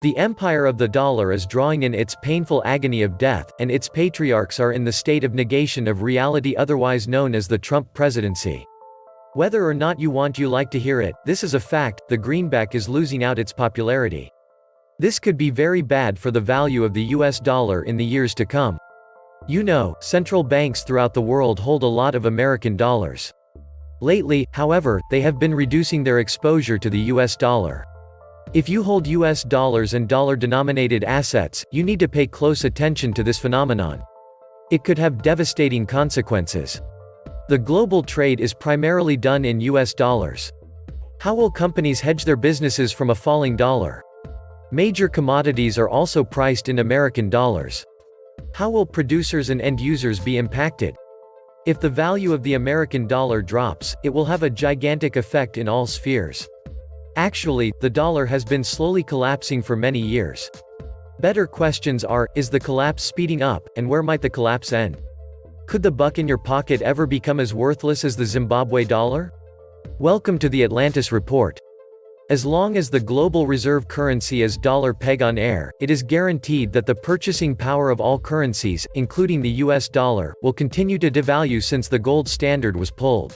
The empire of the dollar is drawing in its painful agony of death, and its patriarchs are in the state of negation of reality, otherwise known as the Trump presidency. Whether or not you like to hear it, this is a fact: the greenback is losing out its popularity. This could be very bad for the value of the US dollar in the years to come. You know, central banks throughout the world hold a lot of American dollars. Lately, however, they have been reducing their exposure to the US dollar. If you hold US dollars and dollar-denominated assets, you need to pay close attention to this phenomenon. It could have devastating consequences. The global trade is primarily done in US dollars. How will companies hedge their businesses from a falling dollar? Major commodities are also priced in American dollars. How will producers and end users be impacted? If the value of the American dollar drops, it will have a gigantic effect in all spheres. Actually, the dollar has been slowly collapsing for many years. Better questions are, is the collapse speeding up, and where might the collapse end? Could the buck in your pocket ever become as worthless as the Zimbabwe dollar? Welcome to the Atlantis Report. As long as the global reserve currency is dollar peg on air, it is guaranteed that the purchasing power of all currencies, including the US dollar, will continue to devalue since the gold standard was pulled.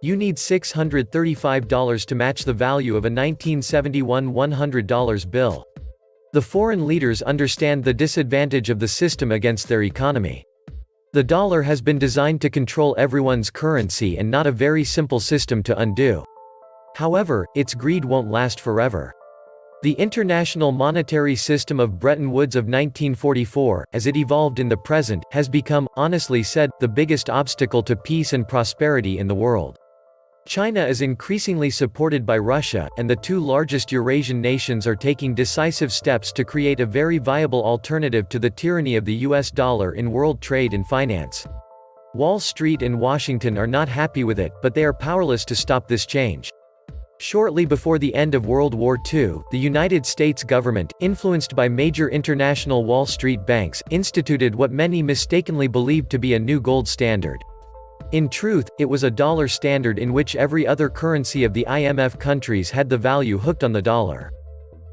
You need $635 to match the value of a 1971 $100 bill. The foreign leaders understand the disadvantage of the system against their economy. The dollar has been designed to control everyone's currency and not a very simple system to undo. However, its greed won't last forever. The international monetary system of Bretton Woods of 1944, as it evolved in the present, has become, honestly said, the biggest obstacle to peace and prosperity in the world. China is increasingly supported by Russia, and the two largest Eurasian nations are taking decisive steps to create a very viable alternative to the tyranny of the US dollar in world trade and finance. Wall Street and Washington are not happy with it, but they are powerless to stop this change. Shortly before the end of World War II, the United States government, influenced by major international Wall Street banks, instituted what many mistakenly believed to be a new gold standard. In truth, it was a dollar standard in which every other currency of the IMF countries had the value hooked on the dollar.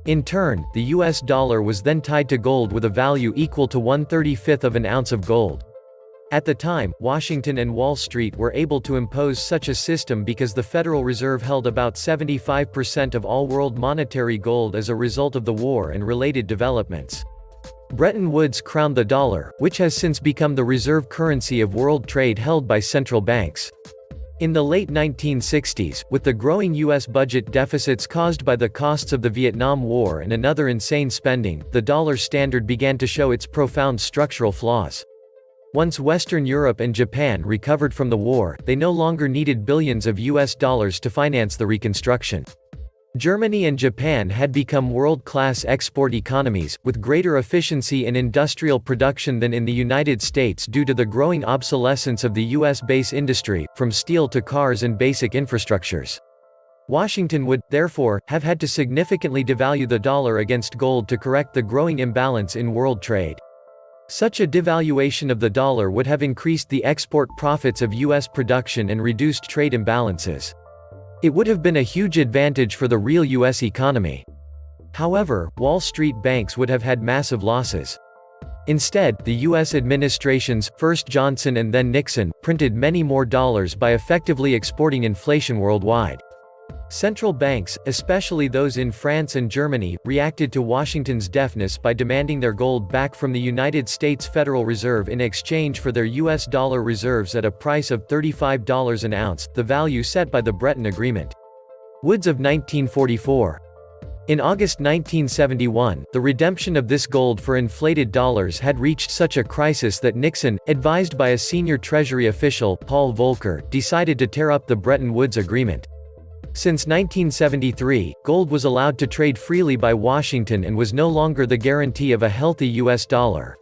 In turn, the US dollar was then tied to gold with a value equal to 1/35 of an ounce of gold. At the time, Washington and Wall Street were able to impose such a system because the Federal Reserve held about 75% of all world monetary gold as a result of the war and related developments. Bretton Woods crowned the dollar, which has since become the reserve currency of world trade held by central banks. In the late 1960s, with the growing U.S. budget deficits caused by the costs of the Vietnam War and another insane spending, the dollar standard began to show its profound structural flaws. Once Western Europe and Japan recovered from the war, they no longer needed billions of US dollars to finance the reconstruction. Germany and Japan had become world-class export economies, with greater efficiency in industrial production than in the United States due to the growing obsolescence of the US base industry, from steel to cars and basic infrastructures. Washington would, therefore, have had to significantly devalue the dollar against gold to correct the growing imbalance in world trade. Such a devaluation of the dollar would have increased the export profits of U.S. production and reduced trade imbalances. It would have been a huge advantage for the real U.S. economy. However, Wall Street banks would have had massive losses. Instead, the U.S. administrations, first Johnson and then Nixon, printed many more dollars by effectively exporting inflation worldwide. Central banks, especially those in France and Germany, reacted to Washington's deafness by demanding their gold back from the United States Federal Reserve in exchange for their US dollar reserves at a price of $35 an ounce, the value set by the Bretton Agreement. Woods of 1944. In August 1971, the redemption of this gold for inflated dollars had reached such a crisis that Nixon, advised by a senior Treasury official, Paul Volcker, decided to tear up the Bretton Woods Agreement. Since 1973, gold was allowed to trade freely by Washington and was no longer the guarantee of a healthy US dollar.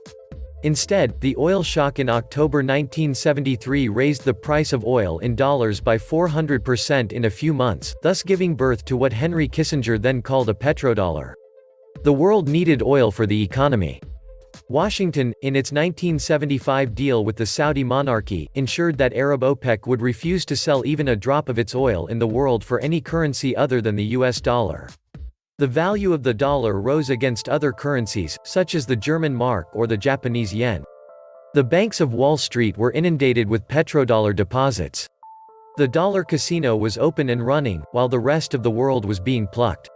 Instead, the oil shock in October 1973 raised the price of oil in dollars by 400% in a few months, thus giving birth to what Henry Kissinger then called a petrodollar. The world needed oil for the economy. Washington, in its 1975 deal with the Saudi monarchy, ensured that Arab OPEC would refuse to sell even a drop of its oil in the world for any currency other than the US dollar. The value of the dollar rose against other currencies, such as the German mark or the Japanese yen. The banks of Wall Street were inundated with petrodollar deposits. The dollar casino was open and running, while the rest of the world was being plucked.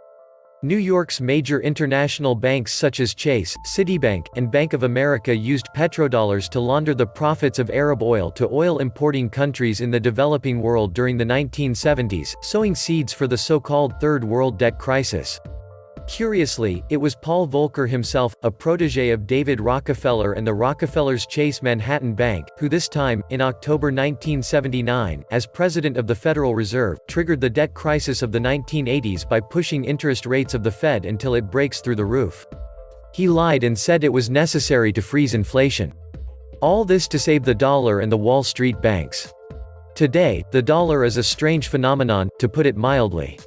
New York's major international banks such as Chase, Citibank, and Bank of America used petrodollars to launder the profits of Arab oil to oil-importing countries in the developing world during the 1970s, sowing seeds for the so-called Third World Debt Crisis. Curiously, it was Paul Volcker himself, a protégé of David Rockefeller and the Rockefellers' Chase Manhattan Bank, who this time, in October 1979, as president of the Federal Reserve, triggered the debt crisis of the 1980s by pushing interest rates of the Fed until it breaks through the roof. He lied and said it was necessary to freeze inflation. All this to save the dollar and the Wall Street banks. Today, the dollar is a strange phenomenon, to put it mildly.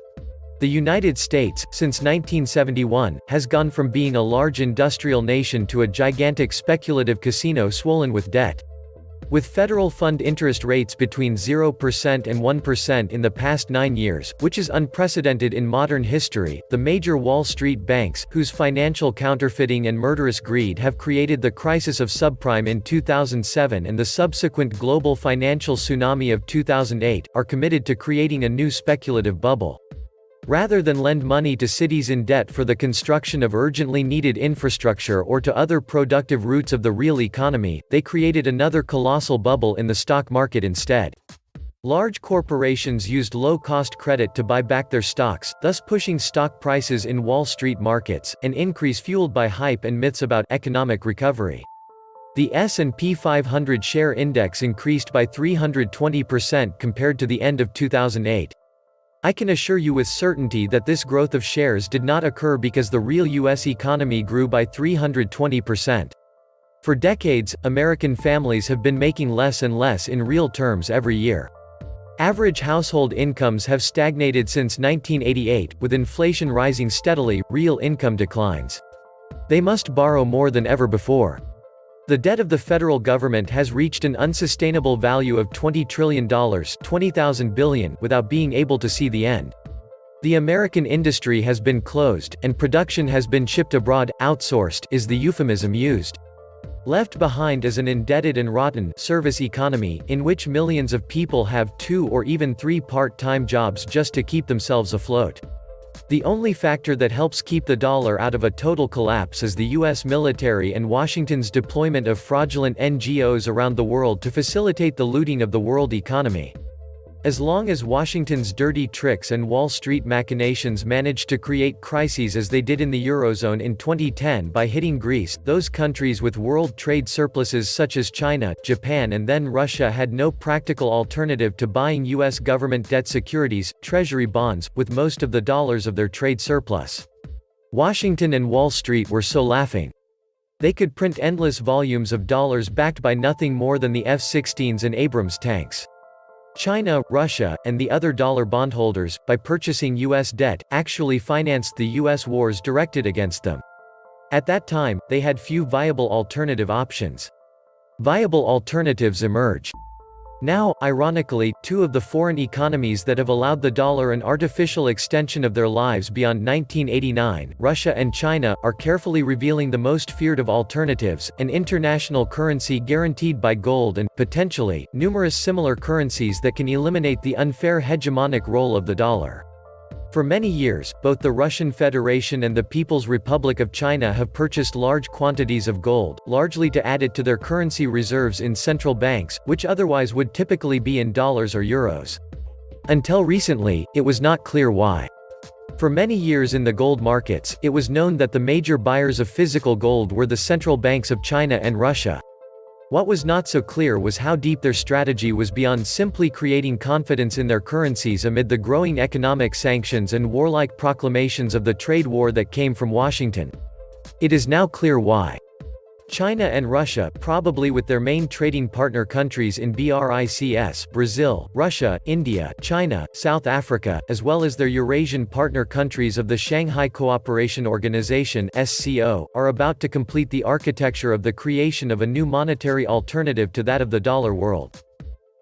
The United States, since 1971, has gone from being a large industrial nation to a gigantic speculative casino swollen with debt. With federal fund interest rates between 0% and 1% in the past 9 years, which is unprecedented in modern history, the major Wall Street banks, whose financial counterfeiting and murderous greed have created the crisis of subprime in 2007 and the subsequent global financial tsunami of 2008, are committed to creating a new speculative bubble. Rather than lend money to cities in debt for the construction of urgently needed infrastructure or to other productive routes of the real economy, they created another colossal bubble in the stock market instead. Large corporations used low-cost credit to buy back their stocks, thus pushing stock prices in Wall Street markets, an increase fueled by hype and myths about economic recovery. The S&P 500 share index increased by 320% compared to the end of 2008. I can assure you with certainty that this growth of shares did not occur because the real U.S. economy grew by 320%. For decades, American families have been making less and less in real terms every year. Average household incomes have stagnated since 1988, with inflation rising steadily, real income declines. They must borrow more than ever before. The debt of the federal government has reached an unsustainable value of $20 trillion, 20,000 billion, without being able to see the end. The American industry has been closed, and production has been shipped abroad, outsourced, is the euphemism used. Left behind is an indebted and rotten service economy, in which millions of people have 2 or even 3 part-time jobs just to keep themselves afloat. The only factor that helps keep the dollar out of a total collapse is the U.S. military and Washington's deployment of fraudulent NGOs around the world to facilitate the looting of the world economy. As long as Washington's dirty tricks and Wall Street machinations managed to create crises as they did in the Eurozone in 2010 by hitting Greece, those countries with world trade surpluses such as China, Japan and then Russia had no practical alternative to buying U.S. government debt securities, treasury bonds, with most of the dollars of their trade surplus. Washington and Wall Street were so laughing. They could print endless volumes of dollars backed by nothing more than the F-16s and Abrams tanks. China, Russia, and the other dollar bondholders, by purchasing U.S. debt, actually financed the U.S. wars directed against them. At that time, they had few viable alternative options. Viable alternatives emerge. Now, ironically, 2 of the foreign economies that have allowed the dollar an artificial extension of their lives beyond 1989, Russia and China, are carefully revealing the most feared of alternatives, an international currency guaranteed by gold and, potentially, numerous similar currencies that can eliminate the unfair hegemonic role of the dollar. For many years, both the Russian Federation and the People's Republic of China have purchased large quantities of gold, largely to add it to their currency reserves in central banks, which otherwise would typically be in dollars or euros. Until recently, it was not clear why. For many years in the gold markets, it was known that the major buyers of physical gold were the central banks of China and Russia. What was not so clear was how deep their strategy was beyond simply creating confidence in their currencies amid the growing economic sanctions and warlike proclamations of the trade war that came from Washington. It is now clear why. China and Russia, probably with their main trading partner countries in BRICS, Brazil, Russia, India, China, South Africa, as well as their Eurasian partner countries of the Shanghai Cooperation Organization (SCO), are about to complete the architecture of the creation of a new monetary alternative to that of the dollar world.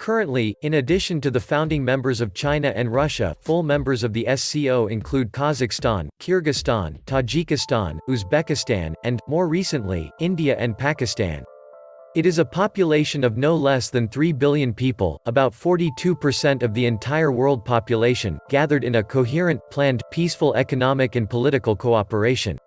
Currently, in addition to the founding members of China and Russia, full members of the SCO include Kazakhstan, Kyrgyzstan, Tajikistan, Uzbekistan, and, more recently, India and Pakistan. It is a population of no less than 3 billion people, about 42% of the entire world population, gathered in a coherent, planned, peaceful economic and political cooperation.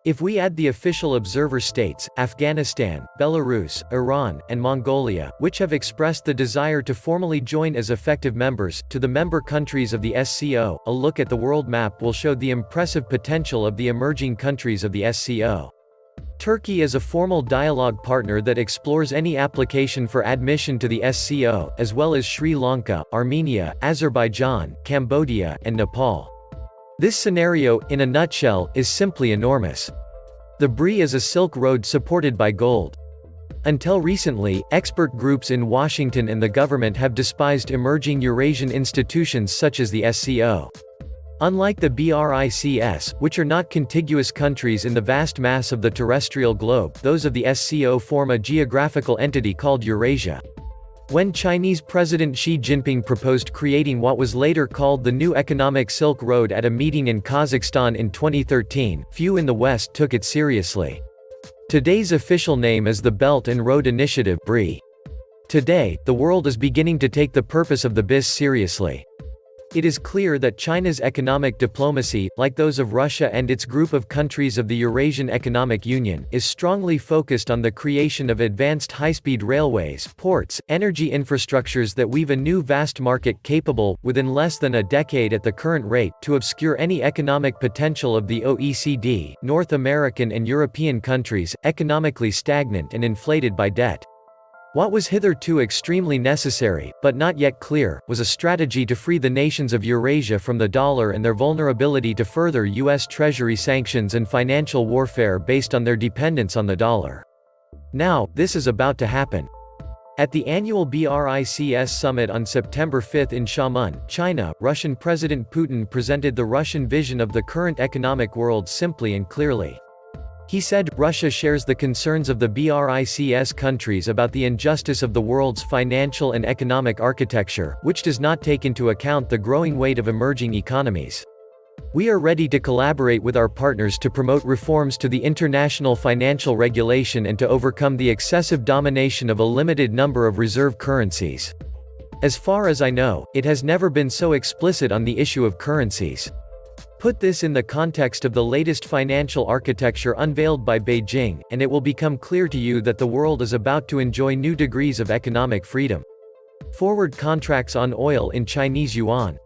If we add the official observer states, Afghanistan, Belarus, Iran, and Mongolia, which have expressed the desire to formally join as effective members, to the member countries of the SCO, a look at the world map will show the impressive potential of the emerging countries of the SCO. Turkey is a formal dialogue partner that explores any application for admission to the SCO, as well as Sri Lanka, Armenia, Azerbaijan, Cambodia, and Nepal. This scenario, in a nutshell, is simply enormous. The BRI is a Silk Road supported by gold. Until recently, expert groups in Washington and the government have despised emerging Eurasian institutions such as the SCO. Unlike the BRICS, which are not contiguous countries in the vast mass of the terrestrial globe, those of the SCO form a geographical entity called Eurasia. When Chinese President Xi Jinping proposed creating what was later called the New Economic Silk Road at a meeting in Kazakhstan in 2013, few in the West took it seriously. Today's official name is the Belt and Road Initiative (BRI). Today, the world is beginning to take the purpose of the BIS seriously. It is clear that China's economic diplomacy, like those of Russia and its group of countries of the Eurasian Economic Union, is strongly focused on the creation of advanced high-speed railways, ports, energy infrastructures that weave a new vast market capable, within less than a decade at the current rate, to obscure any economic potential of the OECD, North American and European countries, economically stagnant and inflated by debt. What was hitherto extremely necessary, but not yet clear, was a strategy to free the nations of Eurasia from the dollar and their vulnerability to further U.S. Treasury sanctions and financial warfare based on their dependence on the dollar. Now, this is about to happen. At the annual BRICS summit on September 5 in Xiamen, China, Russian President Putin presented the Russian vision of the current economic world simply and clearly. He said, Russia shares the concerns of the BRICS countries about the injustice of the world's financial and economic architecture, which does not take into account the growing weight of emerging economies. We are ready to collaborate with our partners to promote reforms to the international financial regulation and to overcome the excessive domination of a limited number of reserve currencies. As far as I know, it has never been so explicit on the issue of currencies. Put this in the context of the latest financial architecture unveiled by Beijing, and it will become clear to you that the world is about to enjoy new degrees of economic freedom. Forward contracts on oil in Chinese yuan.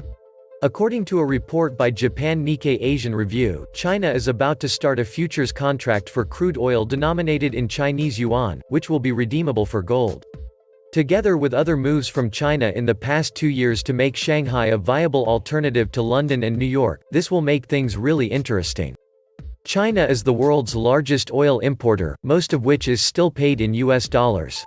According to a report by Japan Nikkei Asian Review, China is about to start a futures contract for crude oil denominated in Chinese yuan, which will be redeemable for gold. Together with other moves from China in the past 2 years to make Shanghai a viable alternative to London and New York, this will make things really interesting. China is the world's largest oil importer, most of which is still paid in US dollars.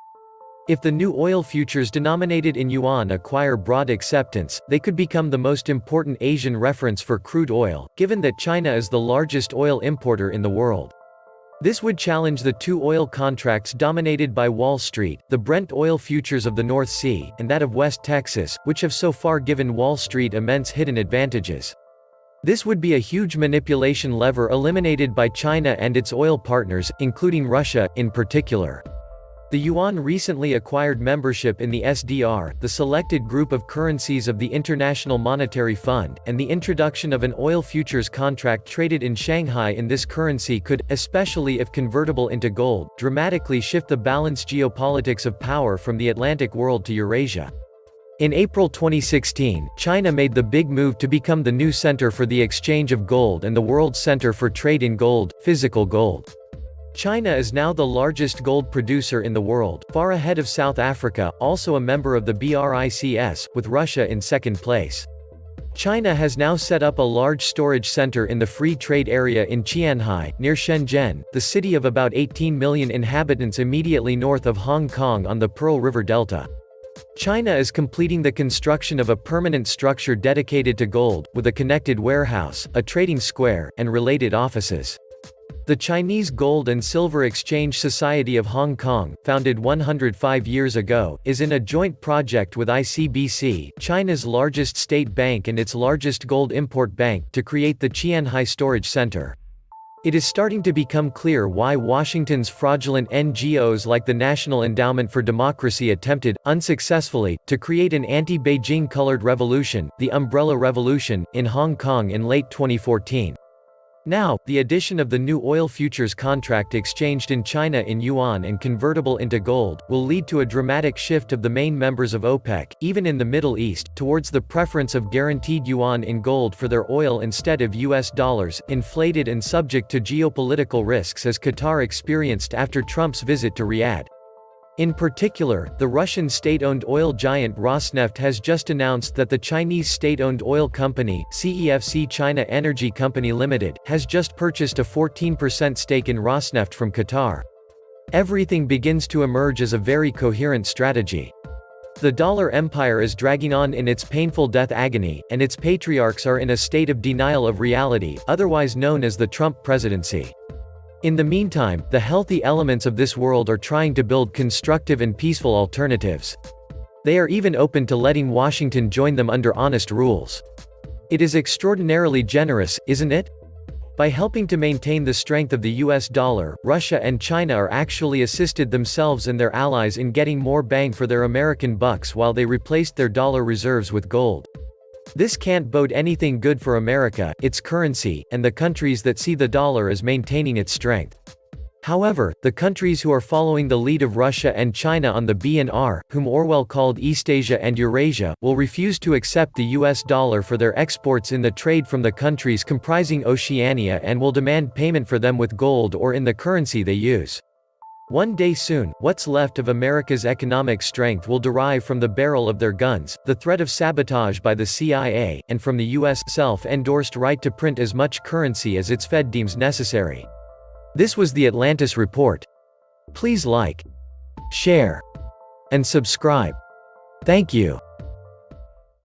If the new oil futures denominated in yuan acquire broad acceptance, they could become the most important Asian reference for crude oil, given that China is the largest oil importer in the world. This would challenge the two oil contracts dominated by Wall Street, the Brent oil futures of the North Sea, and that of West Texas, which have so far given Wall Street immense hidden advantages. This would be a huge manipulation lever eliminated by China and its oil partners, including Russia, in particular. The yuan recently acquired membership in the SDR, the selected group of currencies of the International Monetary Fund, and the introduction of an oil futures contract traded in Shanghai in this currency could, especially if convertible into gold, dramatically shift the balanced geopolitics of power from the Atlantic world to Eurasia. In April 2016, China made the big move to become the new center for the exchange of gold and the world center for trade in gold, physical gold. China is now the largest gold producer in the world, far ahead of South Africa, also a member of the BRICS, with Russia in second place. China has now set up a large storage center in the Free Trade Area in Qianhai, near Shenzhen, the city of about 18 million inhabitants immediately north of Hong Kong on the Pearl River Delta. China is completing the construction of a permanent structure dedicated to gold, with a connected warehouse, a trading square, and related offices. The Chinese Gold and Silver Exchange Society of Hong Kong, founded 105 years ago, is in a joint project with ICBC, China's largest state bank and its largest gold import bank, to create the Qianhai Storage Center. It is starting to become clear why Washington's fraudulent NGOs like the National Endowment for Democracy attempted, unsuccessfully, to create an anti-Beijing colored revolution, the Umbrella Revolution, in Hong Kong in late 2014. Now, the addition of the new oil futures contract exchanged in China in yuan and convertible into gold, will lead to a dramatic shift of the main members of OPEC, even in the Middle East, towards the preference of guaranteed yuan in gold for their oil instead of US dollars, inflated and subject to geopolitical risks as Qatar experienced after Trump's visit to Riyadh. In particular, the Russian state-owned oil giant Rosneft has just announced that the Chinese state-owned oil company, CEFC China Energy Company Limited, has just purchased a 14% stake in Rosneft from Qatar. Everything begins to emerge as a very coherent strategy. The dollar empire is dragging on in its painful death agony, and its patriarchs are in a state of denial of reality, otherwise known as the Trump presidency. In the meantime, the healthy elements of this world are trying to build constructive and peaceful alternatives. They are even open to letting Washington join them under honest rules. It is extraordinarily generous, isn't it? By helping to maintain the strength of the US dollar, Russia and China are actually assisted themselves and their allies in getting more bang for their American bucks while they replaced their dollar reserves with gold. This can't bode anything good for America, its currency, and the countries that see the dollar as maintaining its strength. However, the countries who are following the lead of Russia and China on the B&R, whom Orwell called Eastasia and Eurasia, will refuse to accept the US dollar for their exports in the trade from the countries comprising Oceania and will demand payment for them with gold or in the currency they use. One day soon, what's left of America's economic strength will derive from the barrel of their guns, the threat of sabotage by the CIA, and from the US self-endorsed right to print as much currency as its Fed deems necessary. This was the Atlantis Report. Please like, share, and subscribe. Thank you.